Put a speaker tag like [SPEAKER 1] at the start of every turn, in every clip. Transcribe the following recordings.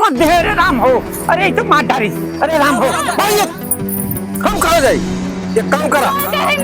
[SPEAKER 1] मत दे। अरे राम हो, अरे तो मार डारी। अरे राम हो भाई,
[SPEAKER 2] हम कहा जाए, एक काम करा।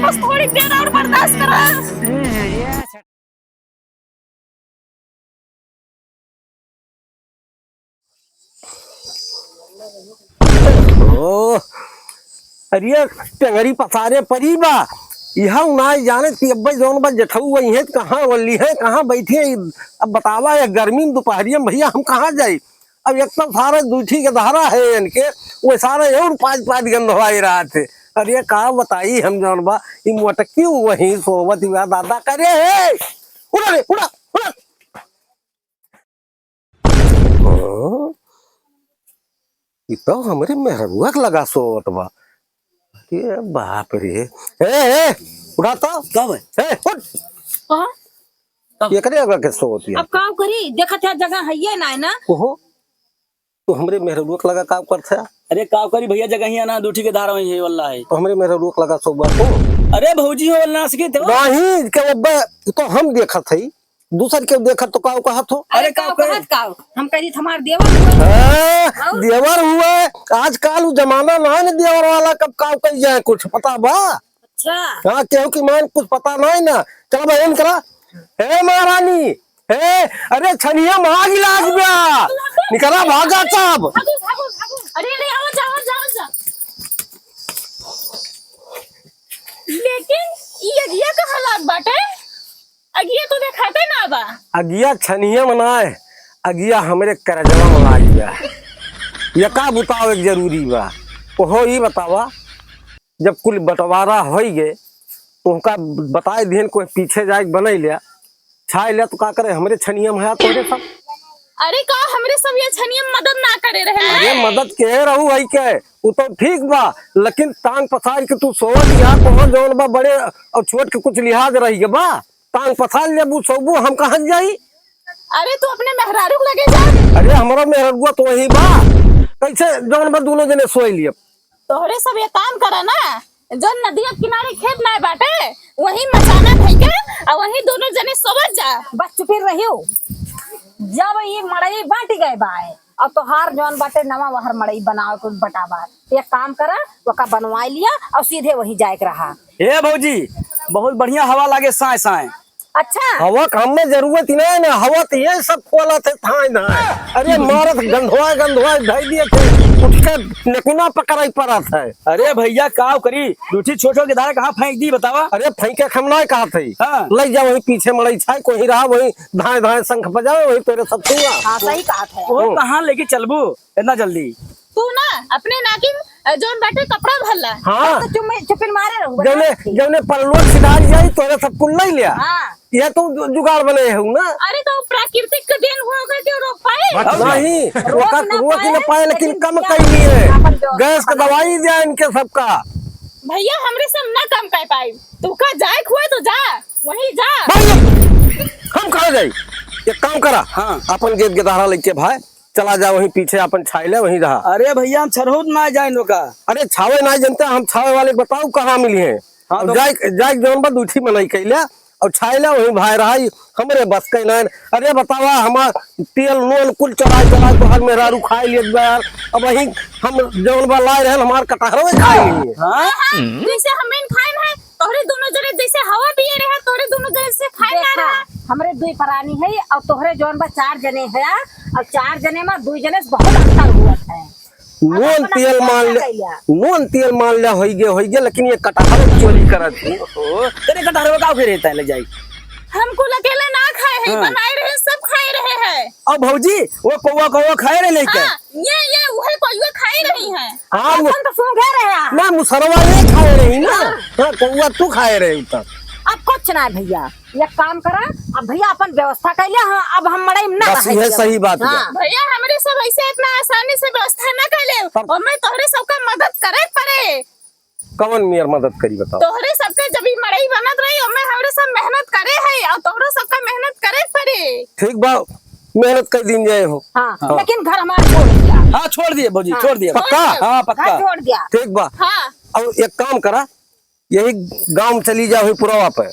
[SPEAKER 3] बस थोड़ी देर और बर्दाश्त करा।
[SPEAKER 2] ओ अरे टंगरी पसारे परी बा, यहाँ ना जाने कि अब्बे जौन बा जेठऊ वही है, कहाँ वली है, कहाँ बैठी है। अब बतावा ये गर्मी में दोपहरिया में भैया हम कहाँ जाए। अब एक तो सारे दूठी के धारा है इनके, वो सारे और पाँच पाँच गंधवाई रहा थे। अरे कहा बताई हम जौन बा ये मोटकी वही सोवत हुआ दादा करे है। उड़ा रे उड़ा उड़ा। ये तो हमरे मेहरुआ के लगा सोवत बा। ये बाप रे, ए उड़ा तो
[SPEAKER 4] कब है?
[SPEAKER 2] उठ।
[SPEAKER 3] हाँ?
[SPEAKER 2] ये करे अगर के सोवत
[SPEAKER 3] अब काम करी, देखा था जगह है ये ना है ना।
[SPEAKER 2] ओहो तो हमरे मेहरुआ के लगा काम करता है।
[SPEAKER 4] अरे का करी भैया जगह ही ना दूठी के धारा वही है वल्ला है।
[SPEAKER 2] तो हमरे मेहरुआ के लगा सोवा तो
[SPEAKER 4] अरे भौजी हो वल्ला सके थे।
[SPEAKER 2] नहीं के अब्बे तो हम देखत हई, दूसर के देखत तो का कहत हो।
[SPEAKER 3] अरे काव कहत काव, हम कही हमार देवर हुआ।
[SPEAKER 2] देवर हुआ आजकल जमाना ना है ना देवर वाला, कब काव कही जाए कुछ पता बा।
[SPEAKER 3] अच्छा
[SPEAKER 2] हाँ केहू की मान कुछ पता नहीं ना। चल बहन करा हे महारानी हे। अरे छनिया माँ गिलास गया निकला भागा साहब।
[SPEAKER 3] अरे अरे आओ जाओ जाओ जा। लेकिन ये का हालात बाटे, अगिया तो देखाते ना बा।
[SPEAKER 2] अगिया छनिया मनाए, अगिया हमरे करजवा मंगा गया। ये का बताओ एक जरूरी बा। ओहो ही बतावा जब कुल बंटवारा हो गए तो उनका बताए दिन कोई पीछे जाए बने लिया छाए लिया तो का करे हमरे छनिया में तोरे सब।
[SPEAKER 3] अरे का हमरे सब ये छनिया मदद ना करे रहे।
[SPEAKER 2] अरे मदद के रहू है के वो तो ठीक बा, लेकिन टांग पसार के तू सोवत यहाँ पहुंच जौन बा बड़े और छोट के कुछ लिहाज रही गे बा। टांग पसार ले बू सोबू हम कहाँ जाई।
[SPEAKER 3] अरे तू अपने मेहरारू को लगे जा।
[SPEAKER 2] अरे हमारा मेहरुआ तो वही बा, कैसे जौन बा दोनों जने सोई लिए।
[SPEAKER 3] तोहरे सब ये काम करा ना, जो नदिया किनारे खेत ना बाटे वही मचाना फेंके और वही दोनों जने सोवत जा। बस चुपिर रहियो। जब ये मड़ई बांट गए बाए और तोहार जौन बाटे नवा वहर मड़ई बनाओ कुछ बटावा, एक काम करा वका बनवा लिया और सीधे वही जाए के रहा।
[SPEAKER 4] ए भौजी बहुत बढ़िया हवा लागे साए साए।
[SPEAKER 3] अच्छा
[SPEAKER 2] हवा का हमें जरूरत ही नहीं ना, हवा तो ये सब खोला थे थाई ना। अरे मारत गंधवा गंधवा ढाई दिए थे, उठ के नकुना पकड़ाई पड़ा था।
[SPEAKER 4] अरे भैया काव करी दूठी छोटो के धारा कहाँ फेंक दी बतावा।
[SPEAKER 2] अरे फेंके खमना कहा थी।
[SPEAKER 4] हाँ।
[SPEAKER 2] ले जा वही पीछे मड़ई छाई कोई रहा वही धाए धाए शंख बजाओ वही तेरे सब छुआ।
[SPEAKER 3] हाँ सही कहा था।
[SPEAKER 4] वो कहाँ लेके चलबू इतना जल्दी।
[SPEAKER 3] तू ना अपने नाकिन जौन बाटे कपड़ा भरला।
[SPEAKER 2] हाँ।
[SPEAKER 3] तो चुपिन मारे रहू।
[SPEAKER 2] जौने जौने पल्लो सिधार जाई तोरे सब कुल नहीं लिया।
[SPEAKER 3] हाँ।
[SPEAKER 2] यह तो जुगाड़ बने हूँ ना।
[SPEAKER 3] अरे तो प्राकृतिक का देन हुआ क्यों रोक पाए।
[SPEAKER 2] नहीं
[SPEAKER 3] रोक
[SPEAKER 2] न पाए लेकिन
[SPEAKER 3] लेकिन
[SPEAKER 2] कम
[SPEAKER 3] क्या
[SPEAKER 2] कर लिए
[SPEAKER 3] अपन जो-
[SPEAKER 2] गैस का दवाई दिया इनके सबका।
[SPEAKER 3] भैया हमरे सब ना कम कर पाई। तू का जाए हुए तो जा वहीं जा।
[SPEAKER 2] हम कहा जाए, एक काम करा
[SPEAKER 4] हाँ।
[SPEAKER 2] अपन गेट के धारा लेके भाई चला जा वहीं पीछे अपन छाई ले वहीं रहा।
[SPEAKER 4] अरे भैया हम छरहुत ना जाए लोका।
[SPEAKER 2] अरे छावे ना जनते हम छावे वाले बताओ कहाँ मिली है।
[SPEAKER 4] हाँ,
[SPEAKER 2] अब
[SPEAKER 4] तो-
[SPEAKER 2] जाए जौन बा दूठी में नहीं कैले और छाई ले वहीं भाई रहा हमरे बस के नहीं। अरे बतावा हमार तेल नून कुल चढ़ाई चढ़ाई तो हर मेरा रू खाई लिए यार। अब वहीं हम जौन बा लाए रहे हमार कटहरो खाई लिए।
[SPEAKER 4] हाँ
[SPEAKER 3] जैसे हमें खाए है तोहरे दोनों जने जैसे हवा पिए रहे तोहरे दोनों जने से खाए ना रहा। हमरे दुई परानी है और तोहरे जौन बा चार जने है और चार जने में दुई जने से बहुत अंतर हुआ है।
[SPEAKER 2] नून तेल मान लिया हो गए लेकिन ये कटहर चोरी करत थी।
[SPEAKER 4] तेरे कटहरे का फिर रहता है ले जाई।
[SPEAKER 3] हमको अकेले ना खाए हैं।
[SPEAKER 4] हाँ।
[SPEAKER 3] बनाए रहे सब खाए रहे हैं।
[SPEAKER 4] और भौजी वो कौवा खाए रहे लेके।
[SPEAKER 3] हाँ, ये वही कोई खाए रही है।
[SPEAKER 2] हाँ,
[SPEAKER 3] अपन तो सुन गए रहे
[SPEAKER 2] ना मुसरवा ये खाए रही ना। हाँ कौआ तू खाए रही तब।
[SPEAKER 3] अब कुछ ना है भैया, ये काम करा अब भैया अपन व्यवस्था कर लिया। हाँ अब हम मड़ई ना
[SPEAKER 2] बस ये सही बात है।
[SPEAKER 3] भैया हमरे सब ऐसे इतना आसानी से व्यवस्था ना कर ले और मैं तोहरे सबका मदद करे पड़े।
[SPEAKER 2] कौन मेयर मदद करी बताओ।
[SPEAKER 3] तोहरे सबके जब ही मड़ई बनत रही और मैं हमरे सब मेहनत करे है और तोहरे सबका मेहनत करे पड़े।
[SPEAKER 2] ठीक बा मेहनत कर दिन जाए हो।
[SPEAKER 3] हाँ, लेकिन घर हमारा छोड़ दिया।
[SPEAKER 4] हाँ छोड़ दिए भौजी छोड़ दिए।
[SPEAKER 2] पक्का?
[SPEAKER 4] हाँ पक्का
[SPEAKER 3] घर छोड़ दिया।
[SPEAKER 2] ठीक बा।
[SPEAKER 3] हाँ
[SPEAKER 2] अब एक काम करा यही गांव में चली जाओ पुरवा पे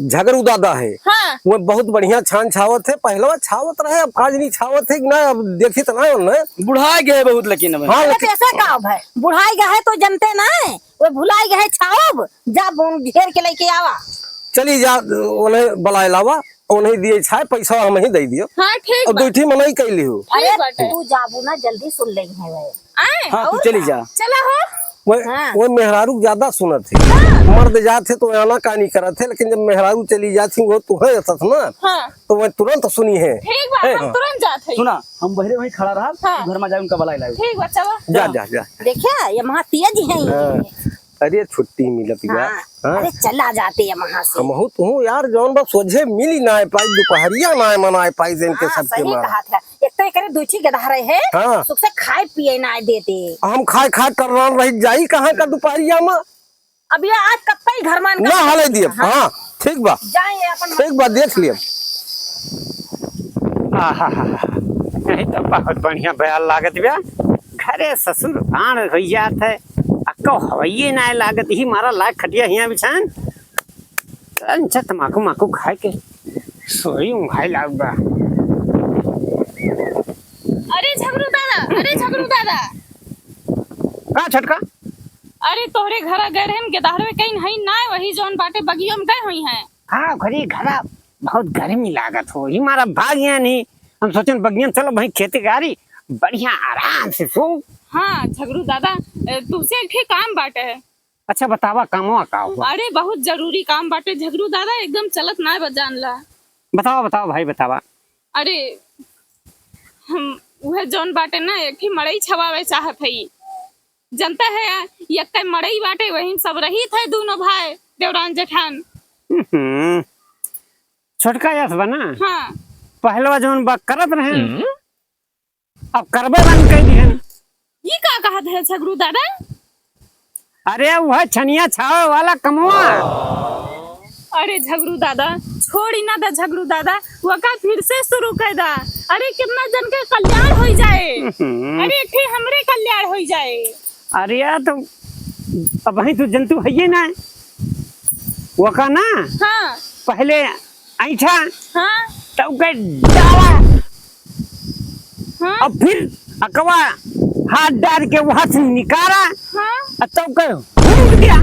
[SPEAKER 2] झगड़ू दादा है।
[SPEAKER 3] हाँ
[SPEAKER 2] वो बहुत बढ़िया छान छावत है, पहलवा छावत रहे, अब आज नहीं छावत है कि ना, अब देखी तो ना उन्हें
[SPEAKER 4] बुढ़ा गए बहुत लेकिन अब।
[SPEAKER 2] हाँ
[SPEAKER 3] अरे
[SPEAKER 2] लेकिन
[SPEAKER 3] कैसा काम है, बुढ़ाई गए तो जनते ना वो भुलाई गए छाओब जा घेर के लेके आवा।
[SPEAKER 2] चली जा उन्हें बुलाए लावा, उन्हें दिए छाए पैसा हम ही दे दियो।
[SPEAKER 3] हाँ ठीक
[SPEAKER 2] और
[SPEAKER 3] बा।
[SPEAKER 2] दूठी मनाई कैली हो।
[SPEAKER 3] अरे
[SPEAKER 4] बाटे।
[SPEAKER 3] तू जाबू ना जल्दी सुन ले है वे आए
[SPEAKER 4] हाँ, तू
[SPEAKER 3] और
[SPEAKER 4] चली
[SPEAKER 3] का?
[SPEAKER 4] जा।
[SPEAKER 3] चला हो हाँ।
[SPEAKER 2] वो मेहरारू ज्यादा सुनत थे, मर्द जाते तो आना का नहीं करत थे, लेकिन जब मेहरारू चली जाती वो तुम्हें असत ना,
[SPEAKER 3] हाँ
[SPEAKER 2] तो वह तुरंत सुनी है।
[SPEAKER 3] ठीक बा, हम तुरंत जाते हैं।
[SPEAKER 4] सुना, हम बहरे वहीं खड़ा रहा,
[SPEAKER 3] हाँ।
[SPEAKER 4] घर में जाए उनका बुलाए लाए।
[SPEAKER 3] ठीक बा चलो।
[SPEAKER 2] जा जा जा।
[SPEAKER 3] देखिया ये वहाँ तेज है
[SPEAKER 2] हाँ। अरे छुट्टी मिलत गया।
[SPEAKER 3] हाँ।
[SPEAKER 2] हाँ।
[SPEAKER 3] अरे चला जाते हैं वहाँ से।
[SPEAKER 2] हम हो तू यार जौन बस सोझे मिली ना पाई, दोपहरिया ना मनाए पाई जन के
[SPEAKER 3] हाँ,
[SPEAKER 2] सबके
[SPEAKER 3] सही
[SPEAKER 2] मारा।
[SPEAKER 3] कहा था। एक तो करे दूची के धारे है
[SPEAKER 2] हाँ।
[SPEAKER 3] सुख से खाए पिए ना देते।
[SPEAKER 2] हम खाए खाए टर्रान रह जाई कहाँ का दोपहरिया में
[SPEAKER 3] अब ये आज कब ही घर मान
[SPEAKER 2] ना हाले दिए। हाँ ठीक बा,
[SPEAKER 3] जाए अपन
[SPEAKER 2] ठीक बा, देख लिया।
[SPEAKER 1] नहीं तो बहुत बढ़िया बयाल लागत बा। घरे ससुर भाण हो जात है, अक्को हवाइये ना लागत ही मारा लाग खटिया हिया बिछान। अच्छा तमाकू माकू खाए के सोई उंघाई लाग बा।
[SPEAKER 3] अरे झगड़ू दादा, अरे झगड़ू दादा,
[SPEAKER 1] का छटका?
[SPEAKER 3] अरे तोहरे घरा गए रहन के दाहरे कहीं नहीं ना वही जोन बाटे बगियो में गए हुई हैं।
[SPEAKER 1] हाँ घरे घरा बहुत गर्मी लागत हो ही मारा भाग गया नहीं। हम सोचन बगियन चलो भाई खेती गारी बढ़िया आराम से सो।
[SPEAKER 3] हाँ झगड़ू दादा, तुझसे एक काम बाटे है।
[SPEAKER 1] अच्छा बतावा कामवा का हुआ?
[SPEAKER 3] अरे बहुत जरूरी काम बाटे झगड़ू दादा, एकदम चलत ना बजान ला।
[SPEAKER 1] बतावा बतावा भाई बतावा।
[SPEAKER 3] अरे हम वह जोन बाटे ना एक ही मड़ई छवावे चाहत हई। जनता है एक मड़ई बाटे वही सब रही थे दोनों भाई देवरान जेठान।
[SPEAKER 1] छोटका यस बना
[SPEAKER 3] हाँ
[SPEAKER 1] पहलवा जोन बा करत रहे, अब करबे बंद कर दिहन।
[SPEAKER 3] ये का कहा है झगड़ू दादा?
[SPEAKER 1] अरे वह छनिया छावे वाला कमवा।
[SPEAKER 3] अरे झगड़ू दादा छोड़ी ना दा झगड़ू दादा, वो का फिर से शुरू कर दा। अरे कितना जन के कल्याण हो जाए, अरे फिर हमरे कल्याण हो जाए।
[SPEAKER 1] अरे यार तो अब वही तो जंतु है ये ना वो का ना।
[SPEAKER 3] हाँ
[SPEAKER 1] पहले ऐठा
[SPEAKER 3] हाँ
[SPEAKER 1] तब के डाला,
[SPEAKER 3] हाँ
[SPEAKER 1] अब फिर अकवा हाथ डाल के वहां से निकाला,
[SPEAKER 3] हाँ।
[SPEAKER 1] तब के घूम गया।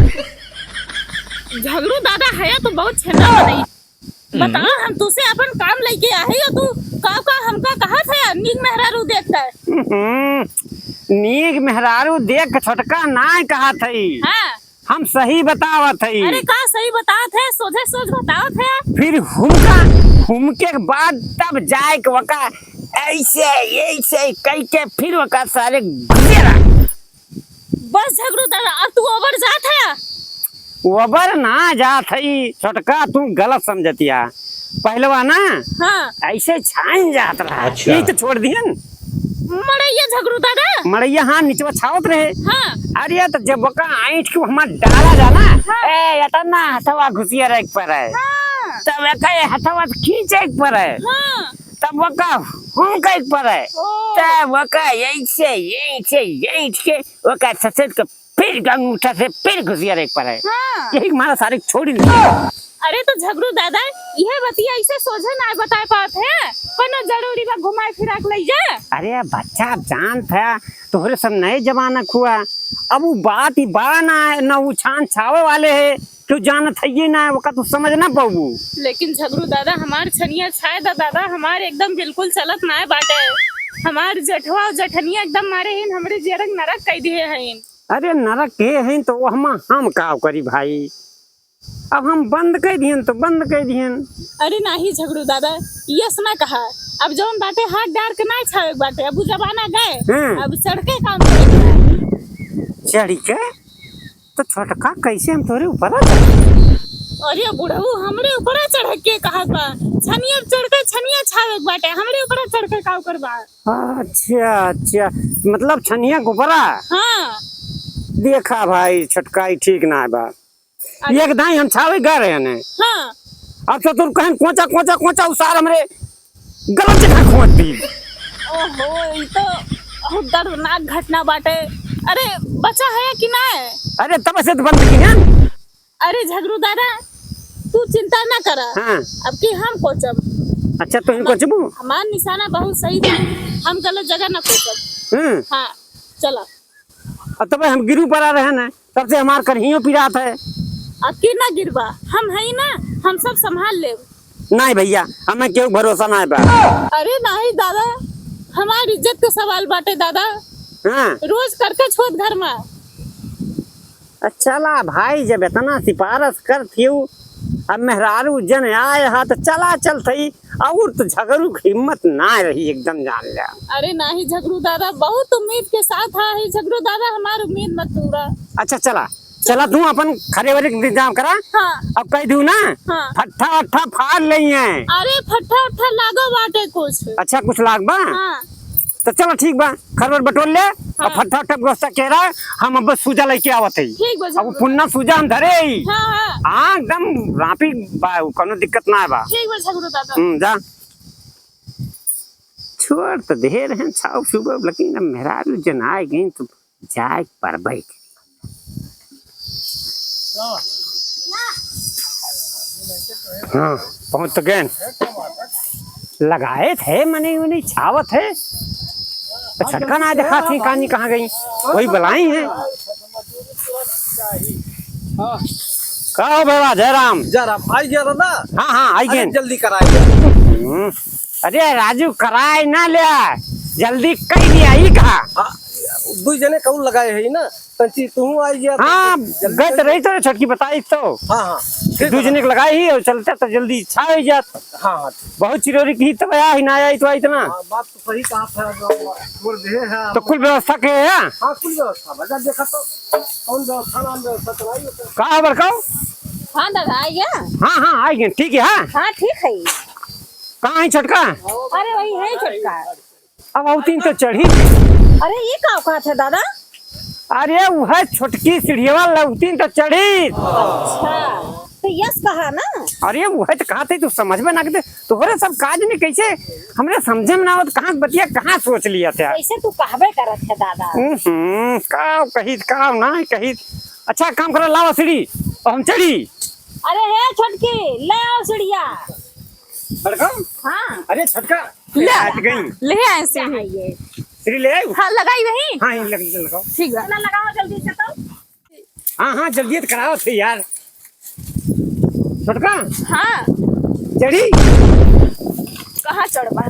[SPEAKER 3] झगड़ू दादा है तो बहुत छेना बनाई। बता हम तुझसे अपन काम लेके आए हो, तू का हमका कहा था नीक मेहरारू देखता है।
[SPEAKER 1] नीक मेहरारू देख के छोटका ना कहा थी।
[SPEAKER 3] हाँ
[SPEAKER 1] हम सही बतावत थी।
[SPEAKER 3] अरे का सही बता थे, सोझे सोच बताओ थे।
[SPEAKER 1] फिर हुमके के बाद तब जाए के वका ऐसे ऐसे कई के फिर वका सारे गुजरा।
[SPEAKER 3] बस झगड़ू दादा अब तू ओवर जात है।
[SPEAKER 1] वबर ना जात है छोटका, तू गलत समझतिया। पहलवा ना
[SPEAKER 3] हाँ
[SPEAKER 1] ऐसे छान जात रहा।
[SPEAKER 2] अच्छा।
[SPEAKER 1] ये तो छोड़ दिहन
[SPEAKER 3] मड़ैया झगड़ू दादा।
[SPEAKER 1] मड़ैया हाँ नीचवा छावत रहे।
[SPEAKER 3] हाँ
[SPEAKER 1] अरे तो जब वका ऐठ के हमार डाला जाना ए इतना हथवा घुसिया रख पर है,
[SPEAKER 3] हाँ
[SPEAKER 1] तब वका हथवा खींचे पर है,
[SPEAKER 3] हाँ
[SPEAKER 1] तब वका हम कह पर है,
[SPEAKER 3] ओ।
[SPEAKER 1] तब वका ऐसे के वका ससुर के फिर अंगूठा से फिर घुसिया रख पर है।
[SPEAKER 3] हाँ।
[SPEAKER 1] यही हमारा सारे छोड़ी नहीं।
[SPEAKER 3] अरे तो झगड़ू दादा यह बतिया ऐसे सोझे ना बता पाते हैं, कोनो जरूरी बा घुमाए फिरा के ले जा।
[SPEAKER 1] अरे बच्चा जान था तोहरे सब नए जमाना खुआ, अब वो बात ही बड़ा ना वो छान छावे वाले है, तू जानत है ये ना वो का तू समझ ना पाऊ।
[SPEAKER 3] लेकिन झगड़ू दादा हमार छनिया छाए दादा हमार एकदम बिल्कुल चलत ना बाटे। हमार जठवा जठनिया एकदम मारे हैं, हमरे जरक नरक कह दिए हैं।
[SPEAKER 1] अरे नरक के हैं तो हम का करी भाई, अब हम बंद कर दिहन तो बंद कर दिहन।
[SPEAKER 3] अरे नहीं झगड़ू दादा यस ना कहा, अब जौन बाटे हाथ डार के ना छावे बाटे, अब जमाना गए अब सड़के काम करे।
[SPEAKER 1] चढ़ी के तो छोटका कैसे हम तोरे ऊपर
[SPEAKER 3] अरे बुढ़ऊ हमरे ऊपर चढ़ के कहा बा छनिया चढ़ के छनिया छावे बाटे, हमरे ऊपर चढ़ के काम करबा।
[SPEAKER 1] अच्छा मतलब छनिया गोबरा।
[SPEAKER 3] हाँ
[SPEAKER 1] देखा भाई छोटका ही ठीक ना है बा, एक दाई हम छावे गए रहे ने।
[SPEAKER 3] हाँ
[SPEAKER 1] अब तो तुम कहन कोचा उसार हमरे गलत जगह खोद दी।
[SPEAKER 3] ओहो ये तो बहुत दर्दनाक घटना बाटे। अरे बचा है कि ना है?
[SPEAKER 1] अरे तब से तो बंद की है।
[SPEAKER 3] अरे झगड़ू दादा तू तू चिंता ना करा।
[SPEAKER 1] हाँ।
[SPEAKER 3] अब की हम कोचब।
[SPEAKER 1] अच्छा तो इनको चुप।
[SPEAKER 3] हमार निशाना बहुत सही था, हम गलत जगह ना कोचब। हाँ चला।
[SPEAKER 1] अब तो भाई हम गिरू पड़ा रहे ना, तब से हमार करहियो पिरात है।
[SPEAKER 3] अब की ना गिरबा, हम है ना, हम सब संभाल ले।
[SPEAKER 1] नहीं भैया, हमें क्यों भरोसा ना है बा।
[SPEAKER 3] अरे नहीं दादा, हमारी इज्जत के सवाल बाटे दादा।
[SPEAKER 1] हाँ।
[SPEAKER 3] रोज करके छोड़ घर में।
[SPEAKER 1] चला भाई, जब इतना सिफारिश कर थी अब मेहरारू जन आए हा तो चला चल थी, और तो झगड़ू की हिम्मत ना रही एकदम, जान लिया।
[SPEAKER 3] अरे नहीं झगड़ू दादा, बहुत उम्मीद के साथ है झगड़ू दादा, हमारी उम्मीद मत तोड़ा।
[SPEAKER 1] अच्छा चला चला, तू अपन खरे वरे इंतजाम करा।
[SPEAKER 3] हाँ।
[SPEAKER 1] अब कह दू ना।
[SPEAKER 3] हाँ।
[SPEAKER 1] फट्ठा अट्ठा फाड़ लई है।
[SPEAKER 3] अरे फट्ठा उट्ठा लागो बाटे कुछ।
[SPEAKER 1] अच्छा कुछ लाग बा।
[SPEAKER 3] हाँ।
[SPEAKER 1] तो चलो ठीक बा, खरवर बटोल ले।
[SPEAKER 3] हाँ।
[SPEAKER 1] और फट्ठा उट्ठा व्यवस्था कह रहा है, हम अब बस सूजा लेके आवत है।
[SPEAKER 3] ठीक बा
[SPEAKER 1] अब पुन्ना सूजा हम धरे ही।
[SPEAKER 3] हाँ हाँ
[SPEAKER 1] हाँ एकदम रापी बा, कोनो दिक्कत ना है बा।
[SPEAKER 3] ठीक बा झगड़ू दादा।
[SPEAKER 1] जा छोड़ तो दे रहे छाव सुबह, लेकिन अब मेहरारू जन आए गई तो जाए पर बैठ। हाँ पहुंच तो गए, लगाए थे मने उन्हें छावत है, तो छटका ना देखा थी कहानी कहाँ गई, वही बुलाई है। कहो बाबा जयराम।
[SPEAKER 2] जयराम आई गया ना।
[SPEAKER 1] हाँ हाँ आई गए।
[SPEAKER 2] जल्दी कराइए।
[SPEAKER 1] अरे राजू कराए ना लिया, जल्दी कही दिया ही कहा।
[SPEAKER 2] दो जने कौन लगाए है ना, तंची तू आई गया।
[SPEAKER 1] हाँ गए तो रही तो छटकी बताई तो।
[SPEAKER 2] हाँ हाँ
[SPEAKER 1] दूसरे को लगाई ही और चलते तो जल्दी इच्छा हो जात।
[SPEAKER 2] हाँ हाँ
[SPEAKER 1] बहुत चिरोरी की तो आया ही ना आया तो इतना।
[SPEAKER 2] बात तो सही कहा था, बोल रहे हैं।
[SPEAKER 1] तो कुल व्यवस्था के है।
[SPEAKER 2] हाँ कुल व्यवस्था बजा देखा तो कौन व्यवस्था नाम व्यवस्था चलाई होता है।
[SPEAKER 1] कहा बरकाओ।
[SPEAKER 3] हाँ दादा आ गया।
[SPEAKER 1] हाँ हाँ आई गए, ठीक है। हाँ
[SPEAKER 3] हाँ ठीक है।
[SPEAKER 1] कहाँ है छटका।
[SPEAKER 3] अरे वही है छोटका।
[SPEAKER 1] अब औतीन तो चढ़ी।
[SPEAKER 3] अरे ये का औकात है दादा।
[SPEAKER 1] अरे वह छोटकी सीढ़िया लौतीन तो चढ़ी।
[SPEAKER 3] अच्छा तो यस कहा ना।
[SPEAKER 1] अरे वह तो कहा थे तू समझ में ना, तोहरे सब काज में कैसे हमरे समझे में ना हो, कहाँ बतिया कहाँ सोच लिया था।
[SPEAKER 3] ऐसे तू कहबे करत है दादा।
[SPEAKER 1] का कही का ना कही। अच्छा काम करो, लाओ सीढ़ी और हम चढ़ी।
[SPEAKER 3] अरे है छोटकी, ले आओ सीढ़िया।
[SPEAKER 1] हाँ अरे छटका
[SPEAKER 3] ले आए सीढ़ी।
[SPEAKER 1] सीढ़ी ले आई।
[SPEAKER 3] हाँ लगाई वही।
[SPEAKER 1] हाँ लगाओ।
[SPEAKER 3] ठीक है लगाओ जल्दी से तो।
[SPEAKER 1] हाँ हाँ जल्दी तो कराओ थे यार। छटका
[SPEAKER 3] हाँ
[SPEAKER 1] चढ़ी।
[SPEAKER 3] कहाँ चढ़बा।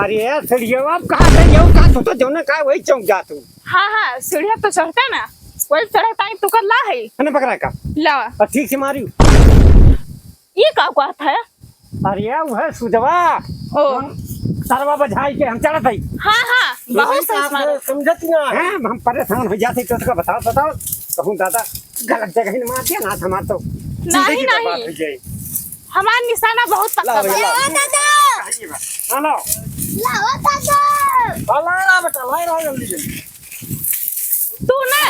[SPEAKER 1] अरे यार सीढ़िया अब कहाँ से कहाँ तो जो ना कहा वही चौक जा तू।
[SPEAKER 3] हाँ हाँ सीढ़िया तो चढ़ता ना, वही चढ़ता है। तू कर ला है
[SPEAKER 1] पकड़ा का
[SPEAKER 3] ला।
[SPEAKER 1] और ठीक से मारी।
[SPEAKER 3] ये का बात है।
[SPEAKER 1] अरे वह सुजवा
[SPEAKER 3] ओ
[SPEAKER 1] सरवा बजाई के हम चढ़त है।
[SPEAKER 3] हाँ हाँ बहुत सही
[SPEAKER 2] समझत ना
[SPEAKER 1] हैं हम परेशान हो जाते तो उसका बताओ कहूँ दादा गलत जगह ही मार दिया ना हमार तो
[SPEAKER 3] नहीं नहीं, हमारा निशाना बहुत पक्का है।
[SPEAKER 1] हेलो
[SPEAKER 2] ला बेटा ला जल्दी जल्दी।
[SPEAKER 3] तू ना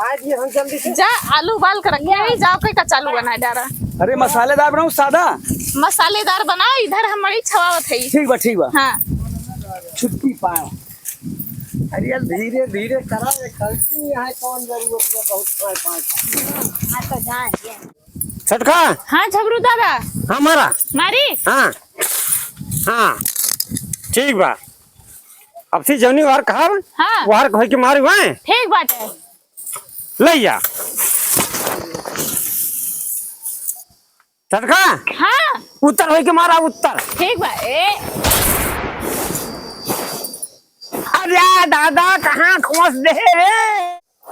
[SPEAKER 1] आज ये हम जल्दी से
[SPEAKER 3] जा आलू उबाल कर रखे, जाओ कहीं का चालू बना डारा।
[SPEAKER 4] अरे मसालेदार बनाऊं सादा।
[SPEAKER 3] मसालेदार बनाओ, इधर हमारी छवावत है।
[SPEAKER 4] ठीक बा ठीक बा।
[SPEAKER 3] हाँ
[SPEAKER 2] छुट्टी पाए। अरे धीरे धीरे करा, गलती है कौन जरूरत है, बहुत पाँच
[SPEAKER 3] तो जाए
[SPEAKER 1] छटका।
[SPEAKER 3] हाँ झगड़ू दादा
[SPEAKER 1] हमारा
[SPEAKER 3] मारी।
[SPEAKER 1] हाँ हाँ ठीक बा। अब से जौनी वार कहा
[SPEAKER 3] हाँ
[SPEAKER 1] वार कह के मारू है।
[SPEAKER 3] ठीक बात है।
[SPEAKER 1] ले जा छटका।
[SPEAKER 3] हाँ
[SPEAKER 1] उत्तर हो के मारा उत्तर।
[SPEAKER 3] ठीक बा। ए
[SPEAKER 1] अरे दादा कहाँ खोस दे रे।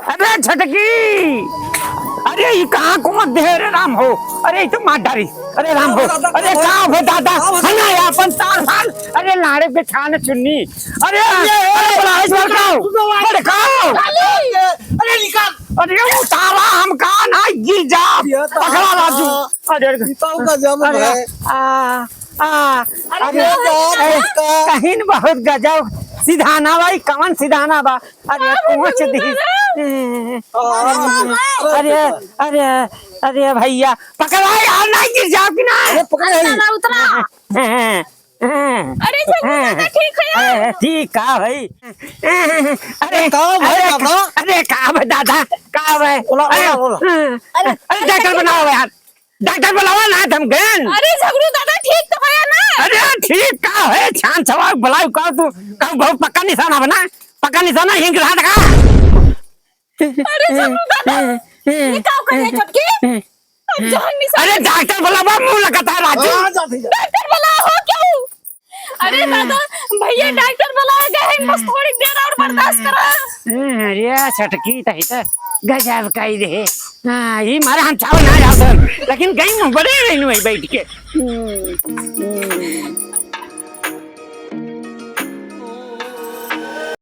[SPEAKER 1] अरे छटकी, अरे ये कहाँ खोस दे रे राम हो। अरे तो मार डारी। अरे राम हो, अरे कहाँ हो दादा हना अपन तार फाल। अरे लाड़े पे छाने चुन्नी। अरे अरे बड़ा इस बार खाओ। अरे खाओ।
[SPEAKER 2] अरे निकाल।
[SPEAKER 1] अरे उतारा हम कहाँ ना गिर जा। पकड़ा राजू। अरे
[SPEAKER 2] का जम है।
[SPEAKER 1] अरे कहीं बहुत गजब सिधाना भाई, कौन सिधाना बा। अरे पहुंच दी। अरे अरे अरे भैया पकड़ा यार, नहीं गिर जाओ कि ना।
[SPEAKER 2] पकड़
[SPEAKER 3] उतरा। अरे ठीक है।
[SPEAKER 1] ठीक है भाई। अरे
[SPEAKER 2] भाई
[SPEAKER 1] अरे का भाई दादा का भाई। अरे डॉक्टर बनाओ यार। डॉक्टर बुलावा ना थम गन।
[SPEAKER 3] अरे झगड़ू दादा ठीक तो है ना?
[SPEAKER 1] अरे ठीक का है छान छवा बुलाओ का तू का बहुत पक्का निशाना बना पक्का निशाना हिंग रहा का।
[SPEAKER 3] अरे झगड़ू दादा ये काव कर है छोटकी? अब जान नहीं
[SPEAKER 1] अरे डॉक्टर बुलावा मुंह लगाता है राजू।
[SPEAKER 3] डॉक्टर बुला हो क्यों? अरे दादा भैया डॉक्टर बुला गए हैं बस थोड़ी देर और बर्दाश्त करो।
[SPEAKER 1] अरे छटकी तही तो गजब कही दे। हां ये मारा हम चाव ना जाओ लेकिन कहीं बड़े रहनु है बैठ के।